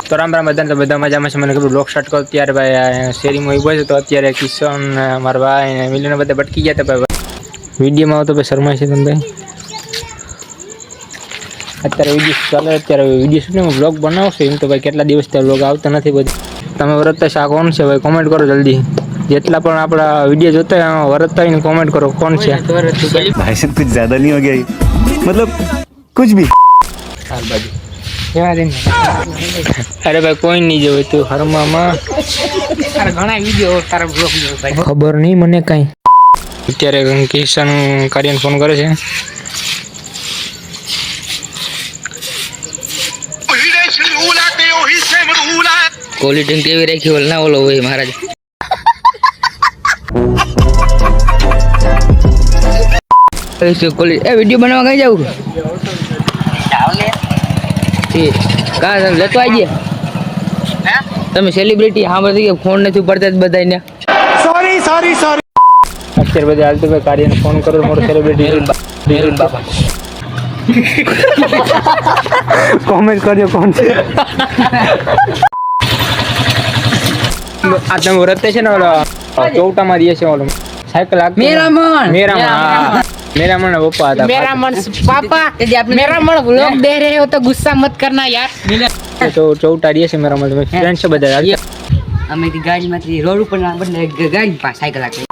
તો રામ રામ બધાને, તો બધા મજામાં છે. મને કીધું બ્લોગ સ્ટાર્ટ કરો ત્યારે ભાઈ શેરીમાં ઉભો છે. તો અત્યારે કિશન મારા ભાઈ ને મિલન બધા ભટકી ગયા હતા ભાઈ. વિડીયોમાં આવતો ભાઈ શર્મા છે તમે ભાઈ. અત્યારે વિડીયો ચાલે, અત્યારે વિડીયો શૂટિંગ બ્લોગ બનાવશો એમ તો ભાઈ કેટલા દિવસથી બ્લોગ આવતા નથી બધું. તમે વરતતા શા કોણ છે ભાઈ? કોમેન્ટ કરો જલ્દી. જેટલા પણ આપણા વિડીયો જોતા હોય વરતતા હોય ને કોમેન્ટ કરો કોણ છે. भाई साहब कुछ ज्यादा नहीं हो गया ये? मतलब कुछ भी હાલ બાજુ અરે ભાઈ કોઈ નહીં જોવે તું હરમામાં ઘણા વિડીયો તારા બ્લોગ ભાઈ ખબર નહીં મને કાંઈ. અત્યારે કિશન કાર્યને ફોન કરે છે. ક્વોલિટી કેવી રાખી ઓલ ના ઓલો હોય મહારાજ. વિડીયો બનાવવા કઈ જાવ કા લેતો આવજે. તમે સેલિબ્રિટી હા બધી ફોન નથી પડતા જ બધાને. सॉरी सॉरी सॉरी અત્યારે બધા હાલતું ભાઈ કાર્યને ફોન કરો મોટો સેલિબ્રિટી બાબા કોમેન્ટ કરજો કોણ છે. આ તમે વ્રત છે ને ઓલો ચૌટામાં રહીએ છે ઓલો સાયકલ मेरामन पप्पा था. मेरामन पापा मेरामन व्लॉग दे रहे हो तो गुस्सा मत करना यार. तो चौटाड़ी से मेरामन फ्रेंड से बता यार. અમે તી ગાડી માંથી રોડ ઉપર ના બદલે ગાડી પાસે સાયકલ રાખી.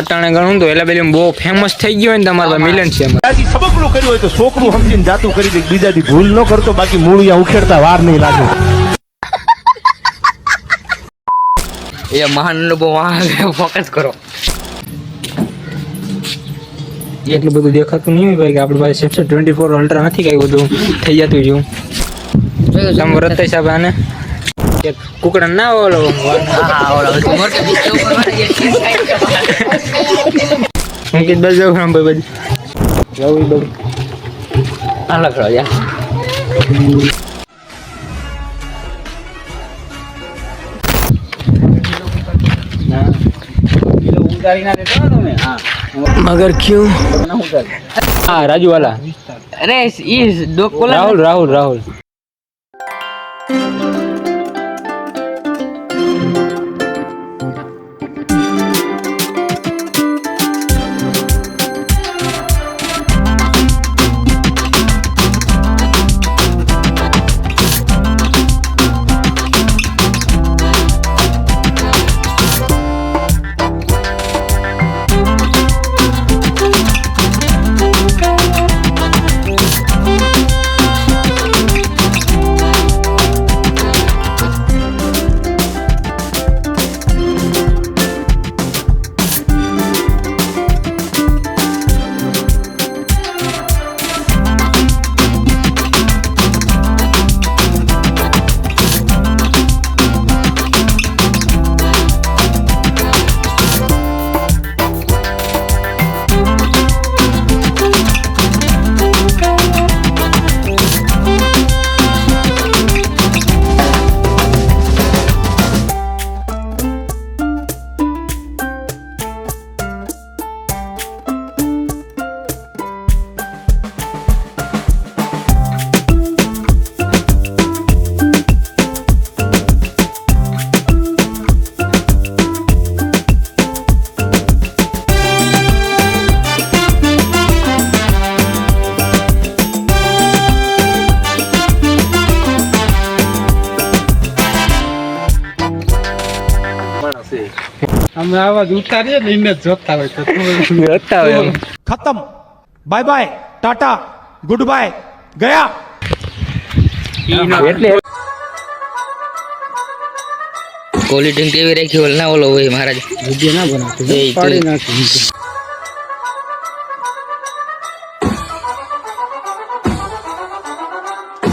અટાણે ગણું તો એલા બેલી બહુ ફેમસ થઈ ગયો ને તમારા મિલન છે. દાદી સબકડું કર્યું હોય તો છોકરું સમજીને જાતું કરી દે, બીજાથી ભૂલ ન કરતો, બાકી મૂળિયા ઉખેડતા વાર નહીં લાગે. એ મહાન અનુભવ ફોકસ કરો. એટલું બધું દેખાતું નહીં હોય ભાઈ કે આપણી પાસે સેમસંગ 24 અલ્ટ્રા નથી કઈ બધું થઈ જતું છું. તમે વ્રત સાહેબ આને કુકડા ના ઓલો અંકિત બસ જવું આમ ભાઈ બધું જવું બધું આ લખડો યાર. मगर क्यों? हाँ राजू वाला. अरे इस दो कोला राहुल राहुल राहुल અમે આવાજ ઉતારીએ ને ઇમેજ જોતા હોય તો खत्म, bye bye, tata, good bye, गया. એટલે ક્વોલિટી કેવી રાખી ઓલ ના ઓલો હોય મહારાજ. વિડિયો ના બનાવતો પાડી નાખી.